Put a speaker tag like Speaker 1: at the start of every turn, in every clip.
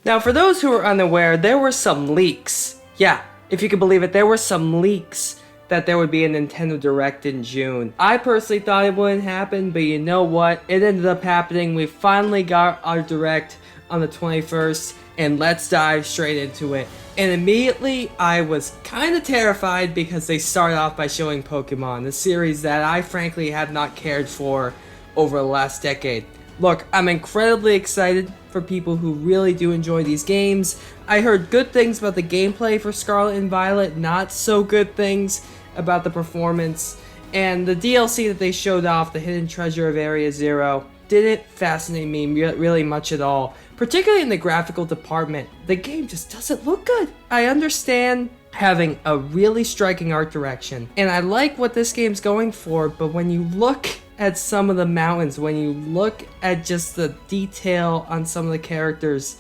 Speaker 1: Now, for those who are unaware, there were some leaks. Yeah, if you can believe it, there were some leaks that there would be a Nintendo Direct in June. I personally thought it wouldn't happen, but you know what? It ended up happening. We finally got our Direct on the 21st, and let's dive straight into it. And immediately, I was kind of terrified because they started off by showing Pokemon, a series that I frankly have not cared for over the last decade. Look, I'm incredibly excited for people who really do enjoy these games. I heard good things about the gameplay for Scarlet and Violet, not so good things about the performance. And the DLC that they showed off, the Hidden Treasure of Area Zero, didn't fascinate me really much at all. Particularly in the graphical department. The game just doesn't look good. I understand having a really striking art direction, and I like what this game's going for, but when you look at some of the mountains, when you look at just the detail on some of the characters,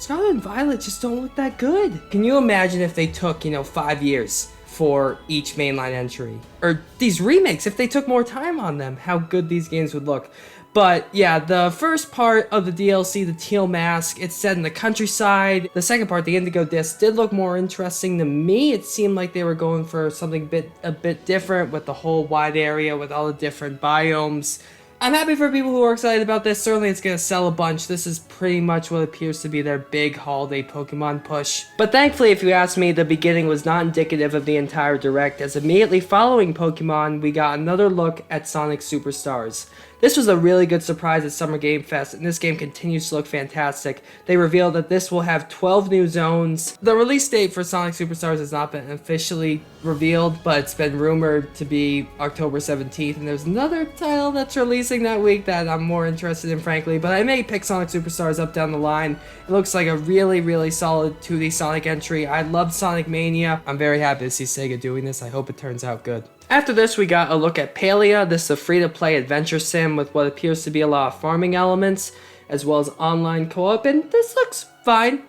Speaker 1: Scarlet and Violet just don't look that good. Can you imagine if they took, 5 years for each mainline entry? Or these remakes, if they took more time on them, how good these games would look. But yeah, the first part of the DLC, the Teal Mask, it's set in the countryside. The second part, the Indigo Disc, did look more interesting to me. It seemed like they were going for something a bit different with the whole wide area, with all the different biomes. I'm happy for people who are excited about this. Certainly it's going to sell a bunch. This is pretty much what appears to be their big holiday Pokemon push. But thankfully, if you ask me, the beginning was not indicative of the entire Direct, as immediately following Pokemon, we got another look at Sonic Superstars. This was a really good surprise at Summer Game Fest, and this game continues to look fantastic. They revealed that this will have 12 new zones. The release date for Sonic Superstars has not been officially revealed, but it's been rumored to be October 17th, and there's another title that's releasing that week that I'm more interested in, frankly, but I may pick Sonic Superstars up down the line. It looks like a really, really solid 2D Sonic entry. I loved Sonic Mania. I'm very happy to see Sega doing this. I hope it turns out good. After this, we got a look at Palia. This is a free-to-play adventure sim with what appears to be a lot of farming elements, as well as online co-op, and this looks fine.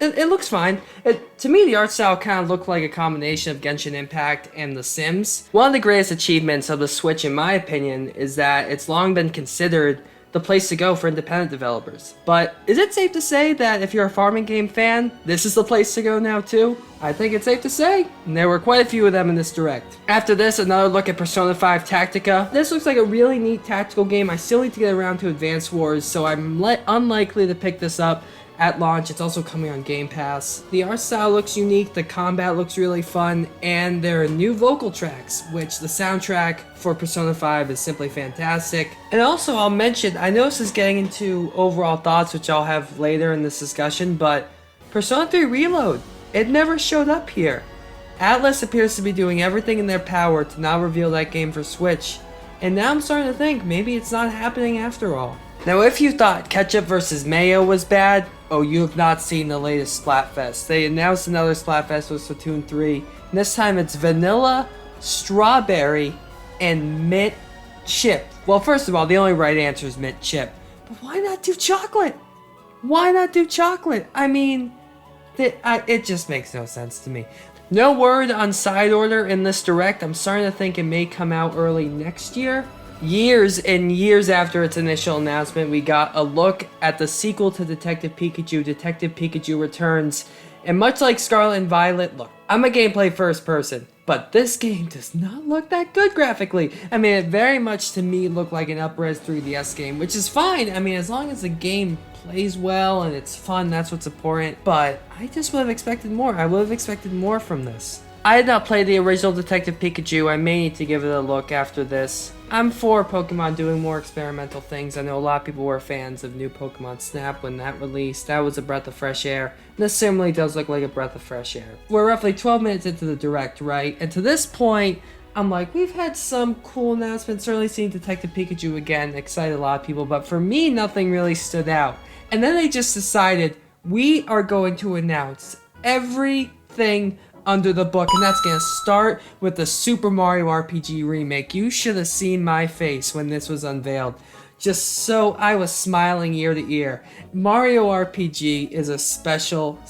Speaker 1: It looks fine. To me, the art style kind of looked like a combination of Genshin Impact and The Sims. One of the greatest achievements of the Switch, in my opinion, is that it's long been considered the place to go for independent developers. But is it safe to say that if you're a farming game fan, this is the place to go now too? I think it's safe to say. And there were quite a few of them in this Direct. After this, another look at Persona 5 Tactica. This looks like a really neat tactical game. I still need to get around to Advance Wars, so I'm unlikely to pick this up at launch. It's also coming on Game Pass. The art style looks unique, the combat looks really fun, and there are new vocal tracks, which the soundtrack for Persona 5 is simply fantastic. And also, I'll mention, I know this is getting into overall thoughts, which I'll have later in this discussion, but Persona 3 Reload, it never showed up here. Atlus appears to be doing everything in their power to not reveal that game for Switch, and now I'm starting to think maybe it's not happening after all. Now, if you thought Ketchup vs. Mayo was bad, oh, you have not seen the latest Splatfest. They announced another Splatfest with Splatoon 3, and this time it's vanilla, strawberry, and mint chip. Well, first of all, the only right answer is mint chip. But why not do chocolate? Why not do chocolate? I mean, it just makes no sense to me. No word on side order in this Direct. I'm starting to think it may come out early next year. Years and years after its initial announcement, we got a look at the sequel to Detective Pikachu, Detective Pikachu Returns. And much like Scarlet and Violet, look, I'm a gameplay first person, but this game does not look that good graphically. I mean, it very much to me looked like an up-res 3DS game, which is fine. I mean, as long as the game plays well and it's fun, that's what's important. But I just would have expected more. I would have expected more from this. I had not played the original Detective Pikachu. I may need to give it a look after this. I'm for Pokemon doing more experimental things. I know a lot of people were fans of new Pokemon Snap when that released. That was a breath of fresh air. This similarly does look like a breath of fresh air. We're roughly 12 minutes into the Direct, right? And to this point, I'm like, we've had some cool announcements. Certainly seen Detective Pikachu again. Excited a lot of people. But for me, nothing really stood out. And then they just decided, we are going to announce everything under the book, and that's gonna start with the Super Mario RPG remake. You should have seen my face when this was unveiled. Just so I was smiling ear to ear. Mario RPG is a special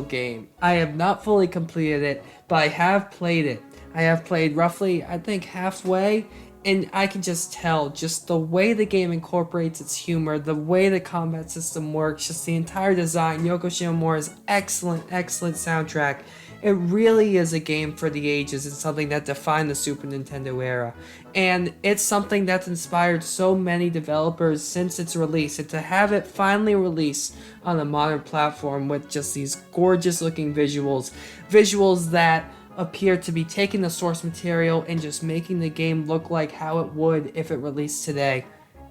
Speaker 1: game. I have not fully completed it, but I have played it. I have played roughly, I think, halfway, And I can just tell, just the way the game incorporates its humor, the way the combat system works, just the entire design, Yoko Shimomura's excellent soundtrack. It really is a game for the ages. It's something that defined the Super Nintendo era. And it's something that's inspired so many developers since its release. And to have it finally released on a modern platform with just these gorgeous looking visuals that appear to be taking the source material and just making the game look like how it would if it released today.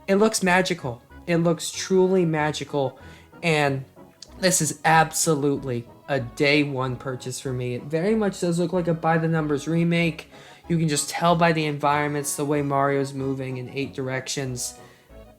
Speaker 1: It looks magical. It looks truly magical. And this is absolutely a day one purchase for me. It very much does look like a by the numbers remake. You can just tell by the environments, the way Mario's moving in 8 directions.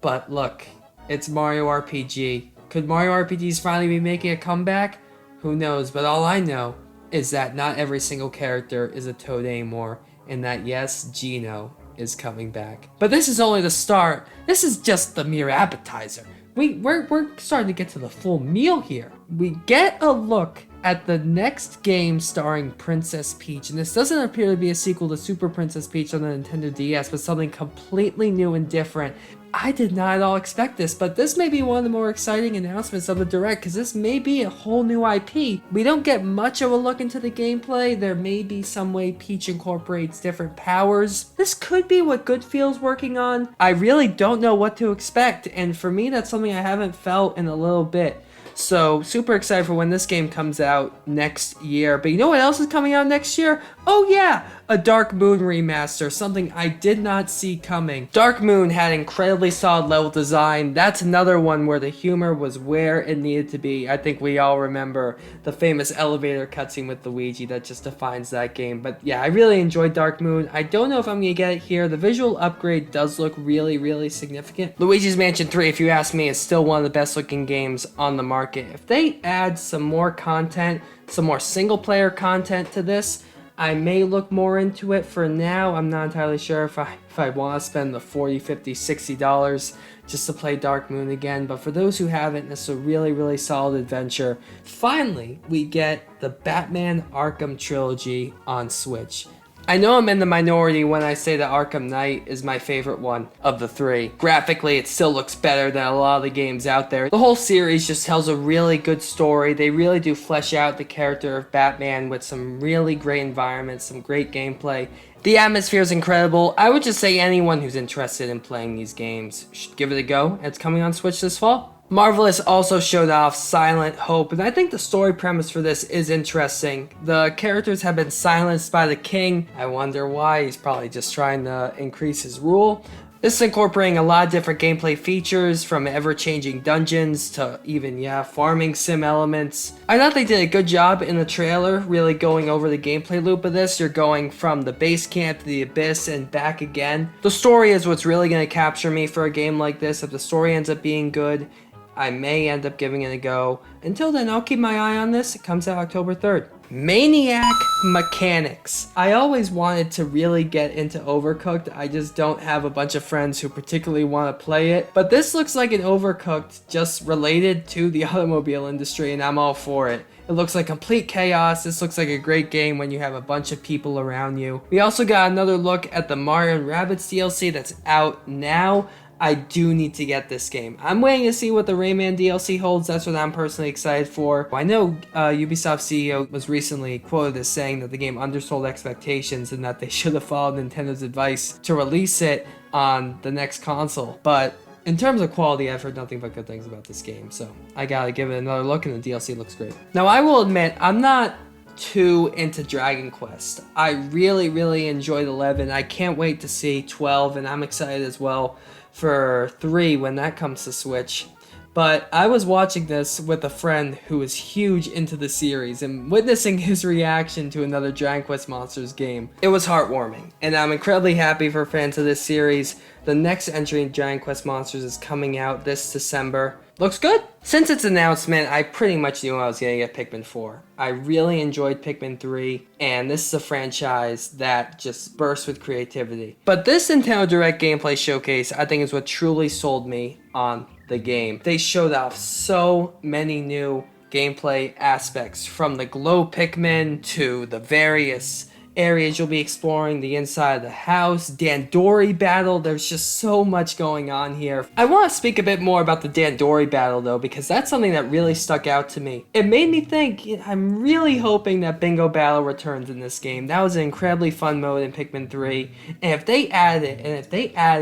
Speaker 1: But look, it's Mario RPG. Could Mario RPGs finally be making a comeback? Who knows, but all I know is that not every single character is a Toad anymore, and that yes, Geno is coming back. But this is only the start. This is just the mere appetizer. We're starting to get to the full meal here. We get a look at the next game starring Princess Peach, and this doesn't appear to be a sequel to Super Princess Peach on the Nintendo DS, but something completely new and different. I did not at all expect this, but this may be one of the more exciting announcements of the Direct, because this may be a whole new IP. We don't get much of a look into the gameplay. There may be some way Peach incorporates different powers. This could be what Goodfield's working on. I really don't know what to expect, and for me, that's something I haven't felt in a little bit. So, super excited for when this game comes out next year. But you know what else is coming out next year? Oh yeah, a Dark Moon remaster, something I did not see coming. Dark Moon had incredibly solid level design. That's another one where the humor was where it needed to be. I think we all remember the famous elevator cutscene with Luigi that just defines that game. But yeah, I really enjoyed Dark Moon. I don't know if I'm gonna get it here. The visual upgrade does look really significant. Luigi's Mansion 3, if you ask me, is still one of the best looking games on the market. If they add some more content, some more single player content to this, I may look more into it. For now, I'm not entirely sure if I want to spend the $40, $50, $60 just to play Dark Moon again. But for those who haven't, this is a really solid adventure. Finally, we get the Batman Arkham Trilogy on Switch. I know I'm in the minority when I say that Arkham Knight is my favorite one of the 3. Graphically, it still looks better than a lot of the games out there. The whole series just tells a really good story. They really do flesh out the character of Batman with some really great environments, some great gameplay. The atmosphere is incredible. I would just say anyone who's interested in playing these games should give it a go. It's coming on Switch this fall. Marvelous also showed off Silent Hope, and I think the story premise for this is interesting. The characters have been silenced by the king. I wonder why. He's probably just trying to increase his rule. This is incorporating a lot of different gameplay features, from ever-changing dungeons to even, farming sim elements. I thought they did a good job in the trailer, really going over the gameplay loop of this. You're going from the base camp to the abyss and back again. The story is what's really going to capture me for a game like this. If the story ends up being good, I may end up giving it a go. Until then, I'll keep my eye on this. It comes out October 3rd. Maniac Mechanics. I always wanted to really get into Overcooked. I just don't have a bunch of friends who particularly want to play it. But this looks like an Overcooked just related to the automobile industry, and I'm all for it. It looks like complete chaos. This looks like a great game when you have a bunch of people around you. We also got another look at the Mario and Rabbids DLC that's out now. I do need to get this game. I'm waiting to see what the Rayman DLC holds. That's what I'm personally excited for. I know Ubisoft CEO was recently quoted as saying that the game undersold expectations and that they should have followed Nintendo's advice to release it on the next console. But in terms of quality, I've heard nothing but good things about this game, so I gotta give it another look, and the DLC looks great. Now, I will admit, I'm not too into Dragon Quest. I really enjoyed 11. I can't wait to see 12, and I'm excited as well for 3 when that comes to Switch. But I was watching this with a friend who is huge into the series, and witnessing his reaction to another Dragon Quest Monsters game, it was heartwarming. And I'm incredibly happy for fans of this series. The next entry in Dragon Quest Monsters is coming out this December. Looks good. Since its announcement, I pretty much knew I was going to get Pikmin 4. I really enjoyed Pikmin 3, and this is a franchise that just bursts with creativity. But this Nintendo Direct gameplay showcase, I think, is what truly sold me on the game. They showed off so many new gameplay aspects, from the glow Pikmin to the various areas you'll be exploring, the inside of the house, Dandori battle. There's just so much going on here. I want to speak a bit more about the Dandori battle though, because that's something that really stuck out to me. It made me think, I'm really hoping that Bingo Battle returns in this game. That was an incredibly fun mode in Pikmin 3, and if they add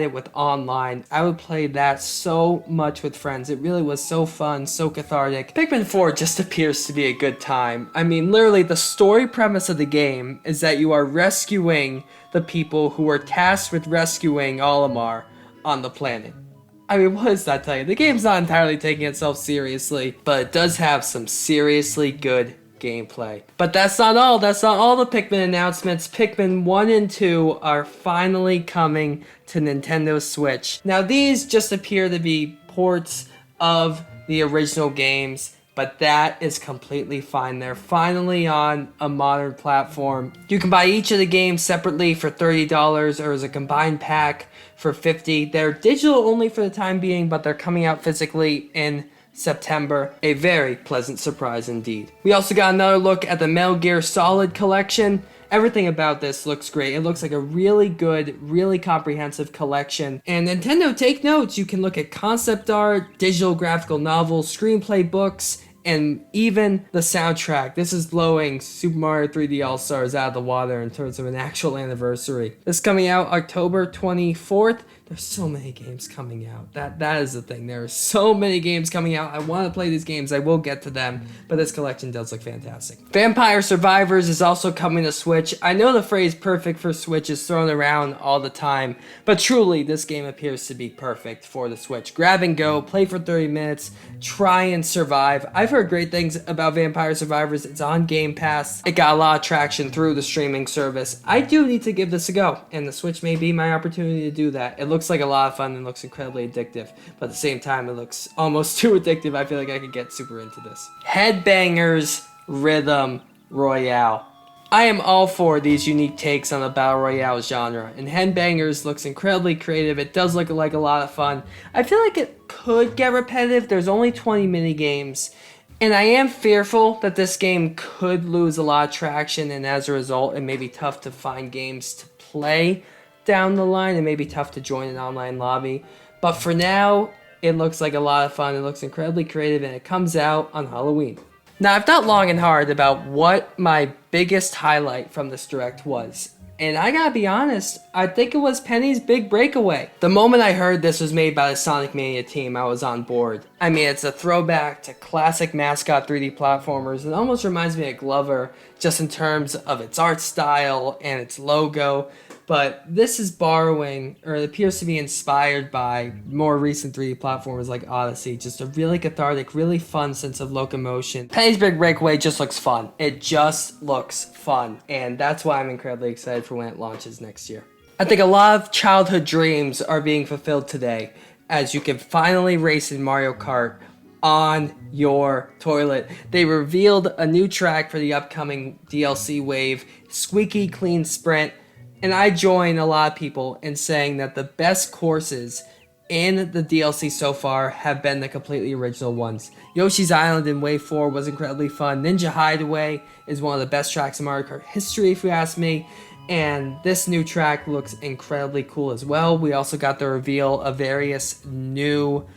Speaker 1: it with online, I would play that so much with friends. It really was so fun, so cathartic. Pikmin 4 just appears to be a good time. I mean, literally, the story premise of the game is that you are rescuing the people who were tasked with rescuing Olimar on the planet. I mean, what does that tell you? The game's not entirely taking itself seriously, but it does have some seriously good gameplay. But that's not all. That's not all the Pikmin announcements. Pikmin 1 and 2 are finally coming to Nintendo Switch. Now, these just appear to be ports of the original games, but that is completely fine. They're finally on a modern platform. You can buy each of the games separately for $30 or as a combined pack for $50. They're digital only for the time being, but they're coming out physically in September. A very pleasant surprise indeed. We also got another look at the Metal Gear Solid collection. Everything about this looks great. It looks like a really good, really comprehensive collection. And Nintendo, take notes. You can look at concept art, digital graphical novels, screenplay books, and even the soundtrack. This is blowing Super Mario 3D All-Stars out of the water in terms of an actual anniversary. This is coming out October 24th. There's so many games coming out. That is the thing. There are so many games coming out. I want to play these games. I will get to them, but this collection does look fantastic. Vampire Survivors is also coming to Switch. I know the phrase perfect for Switch is thrown around all the time, but truly this game appears to be perfect for the Switch. Grab and go, play for 30 minutes, try and survive. I've heard great things about Vampire Survivors. It's on Game Pass. It got a lot of traction through the streaming service. I do need to give this a go, and the Switch may be my opportunity to do that. It looks like a lot of fun and looks incredibly addictive, but at the same time it looks almost too addictive. I feel like I could get super into this. Headbangers Rhythm Royale. I am all for these unique takes on the Battle Royale genre, and Headbangers looks incredibly creative. It does look like a lot of fun. I feel like it could get repetitive. There's only 20 minigames, and I am fearful that this game could lose a lot of traction, and as a result, it may be tough to find games to play down the line. It may be tough to join an online lobby, but for now, it looks like a lot of fun. It looks incredibly creative, and it comes out on Halloween. Now, I've thought long and hard about what my biggest highlight from this direct was, and I gotta be honest, I think it was Penny's Big Breakaway. The moment I heard this was made by the Sonic Mania team, I was on board. I mean, it's a throwback to classic mascot 3D platformers. It almost reminds me of Glover, just in terms of its art style and its logo. But this is borrowing, or it appears to be inspired by more recent 3D platformers like Odyssey. Just a really cathartic, really fun sense of locomotion. Penny's Big Breakaway just looks fun. It just looks fun. And that's why I'm incredibly excited for when it launches next year. I think a lot of childhood dreams are being fulfilled today, as you can finally race in Mario Kart on your toilet. They revealed a new track for the upcoming DLC wave, Squeaky Clean Sprint. And I join a lot of people in saying that the best courses in the DLC so far have been the completely original ones. Yoshi's Island in Wave 4 was incredibly fun. Ninja Hideaway is one of the best tracks in Mario Kart history, if you ask me. And this new track looks incredibly cool as well. We also got the reveal of various new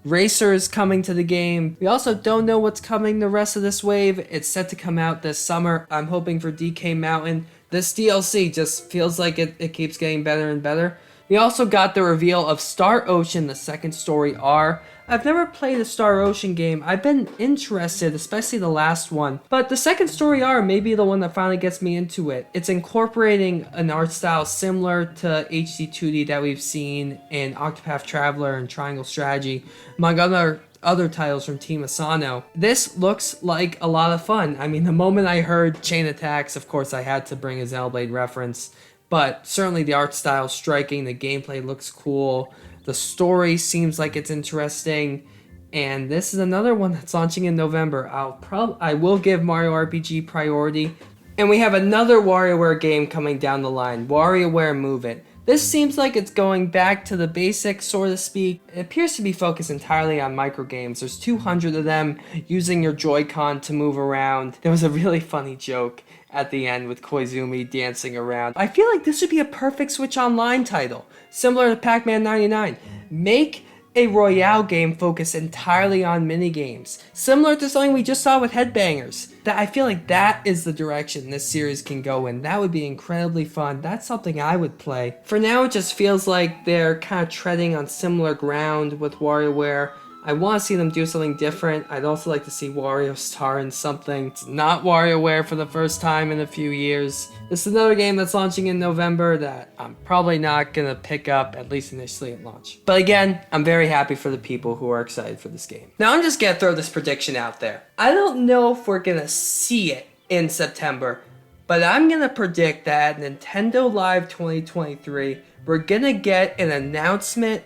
Speaker 1: racers coming to the game. We also don't know what's coming the rest of this wave. It's set to come out this summer. I'm hoping for DK Mountain. This DLC just feels like it keeps getting better and better. We also got the reveal of Star Ocean, the Second Story R. I've never played a Star Ocean game. I've been interested, especially the last one. But the Second Story R may be the one that finally gets me into it. It's incorporating an art style similar to HD 2D that we've seen in Octopath Traveler and Triangle Strategy, among other titles from Team Asano. This looks like a lot of fun. I mean, the moment I heard Chain Attacks, of course I had to bring a Xenoblade reference, but certainly the art style is striking, the gameplay looks cool, the story seems like it's interesting, and this is another one that's launching in November. I will give Mario RPG priority. And we have another WarioWare game coming down the line, WarioWare Move It. This seems like it's going back to the basics, so to speak. It appears to be focused entirely on microgames. There's 200 of them, using your Joy-Con to move around. There was a really funny joke at the end with Koizumi dancing around. I feel like this would be a perfect Switch Online title, similar to Pac-Man 99. Make a Royale game focused entirely on minigames, similar to something we just saw with Headbangers. That I feel like that is the direction this series can go in. That would be incredibly fun. That's something I would play. For now, it just feels like they're kind of treading on similar ground with WarioWare. I want to see them do something different. I'd also like to see Wario star in something. It's not WarioWare for the first time in a few years. This is another game that's launching in November that I'm probably not going to pick up, at least initially at launch. But again, I'm very happy for the people who are excited for this game. Now I'm just going to throw this prediction out there. I don't know if we're going to see it in September, but I'm going to predict that at Nintendo Live 2023, we're going to get an announcement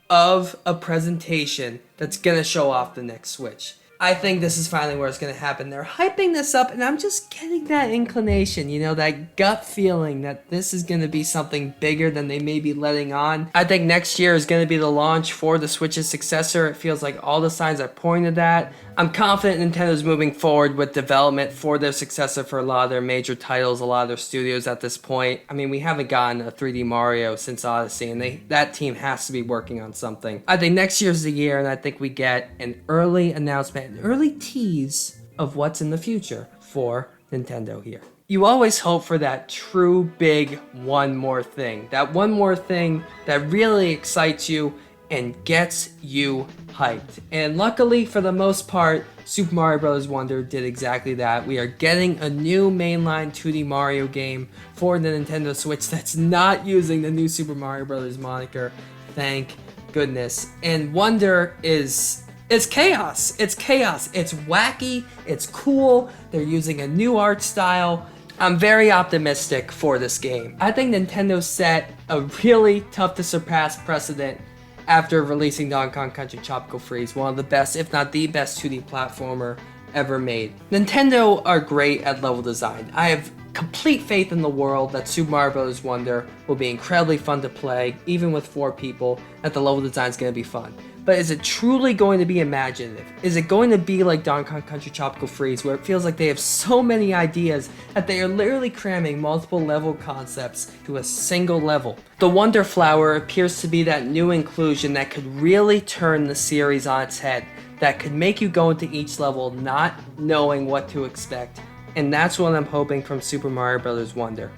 Speaker 1: of a presentation that's gonna show off the next Switch. I think this is finally where it's gonna happen. They're hyping this up, and I'm just getting that inclination, you know, that gut feeling that this is gonna be something bigger than they may be letting on. I think next year is gonna be the launch for the Switch's successor. It feels like all the signs are pointing to that. I'm confident Nintendo's moving forward with development for their successor for a lot of their major titles, a lot of their studios at this point. I mean, we haven't gotten a 3D Mario since Odyssey, and that team has to be working on something. I think next year's the year, and I think we get an early announcement, an early tease of what's in the future for Nintendo here. You always hope for that true big one more thing. That one more thing that really excites you and gets you hyped. And luckily, for the most part, Super Mario Bros. Wonder did exactly that. We are getting a new mainline 2D Mario game for the Nintendo Switch that's not using the new Super Mario Bros. Moniker. Thank goodness. And Wonder is... It's chaos. It's chaos. It's wacky. It's cool. They're using a new art style. I'm very optimistic for this game. I think Nintendo set a really tough to surpass precedent after releasing Donkey Kong Country Tropical Freeze, one of the best, if not the best 2D platformer ever made. Nintendo are great at level design. I have complete faith in the world that Super Mario Bros. Wonder will be incredibly fun to play, even with 4 people, that the level design is going to be fun. But is it truly going to be imaginative? Is it going to be like Donkey Kong Country Tropical Freeze, where it feels like they have so many ideas that they are literally cramming multiple level concepts to a single level? The Wonder Flower appears to be that new inclusion that could really turn the series on its head, that could make you go into each level not knowing what to expect. And that's what I'm hoping from Super Mario Bros. Wonder.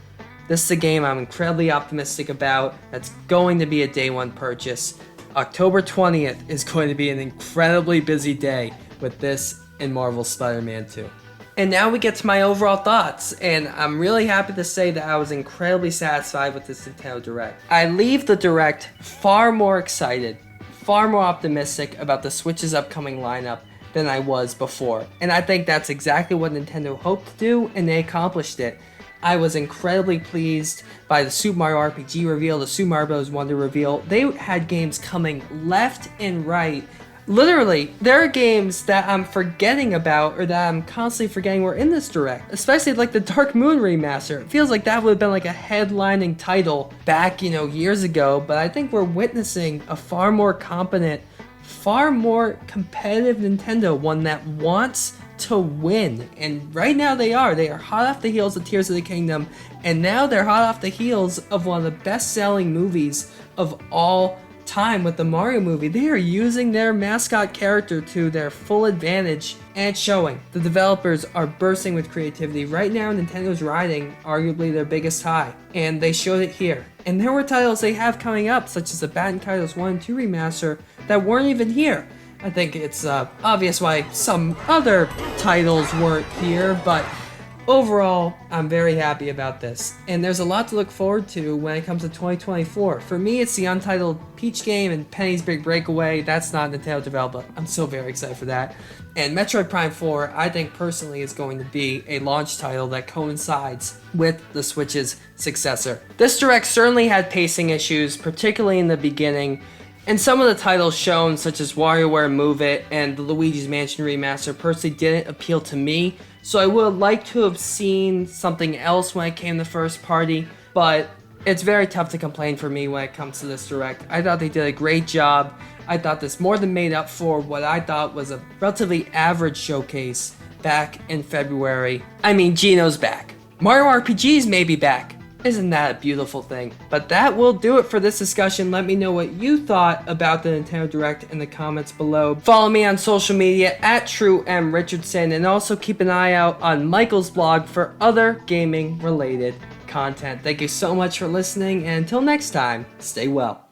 Speaker 1: This is a game I'm incredibly optimistic about, that's going to be a day one purchase. October 20th is going to be an incredibly busy day with this and Marvel's Spider-Man 2. And now we get to my overall thoughts, and I'm really happy to say that I was incredibly satisfied with this Nintendo Direct. I leave the Direct far more excited, far more optimistic about the Switch's upcoming lineup than I was before. And I think that's exactly what Nintendo hoped to do, and they accomplished it. I was incredibly pleased by the Super Mario RPG reveal, the Super Mario Bros. Wonder reveal. They had games coming left and right. Literally, there are games that I'm forgetting about, or that I'm constantly forgetting were in this Direct. Especially like the Dark Moon remaster. It feels like that would have been like a headlining title back, years ago. But I think we're witnessing a far more competent, far more competitive Nintendo, one that wants to win. And right now they are hot off the heels of Tears of the Kingdom, and now they're hot off the heels of one of the best-selling movies of all time with the Mario movie. They are using their mascot character to their full advantage, and it's showing. The developers are bursting with creativity. Right now, Nintendo's riding arguably their biggest high, and they showed it here. And there were titles they have coming up, such as the Batten Titles 1 and 2 remaster, that weren't even here. I think it's obvious why some other titles weren't here, but overall, I'm very happy about this. And there's a lot to look forward to when it comes to 2024. For me, it's the Untitled Peach game and Penny's Big Breakaway. That's not Nintendo developed, but I'm so very excited for that. And Metroid Prime 4, I think personally, is going to be a launch title that coincides with the Switch's successor. This Direct certainly had pacing issues, particularly in the beginning. And some of the titles shown, such as WarioWare Move It and the Luigi's Mansion Remaster, personally didn't appeal to me. So I would like to have seen something else when it came to first party, but It's very tough to complain for me when it comes to this direct. I thought they did a great job. I thought this more than made up for what I thought was a relatively average showcase back in February. I mean, Gino's back. Mario RPGs may be back. Isn't that a beautiful thing? But that will do it for this discussion. Let me know what you thought about the Nintendo Direct in the comments below. Follow me on social media at TrueMRichardson, and also keep an eye out on Michael's blog for other gaming related content. Thank you so much for listening, and until next time, stay well.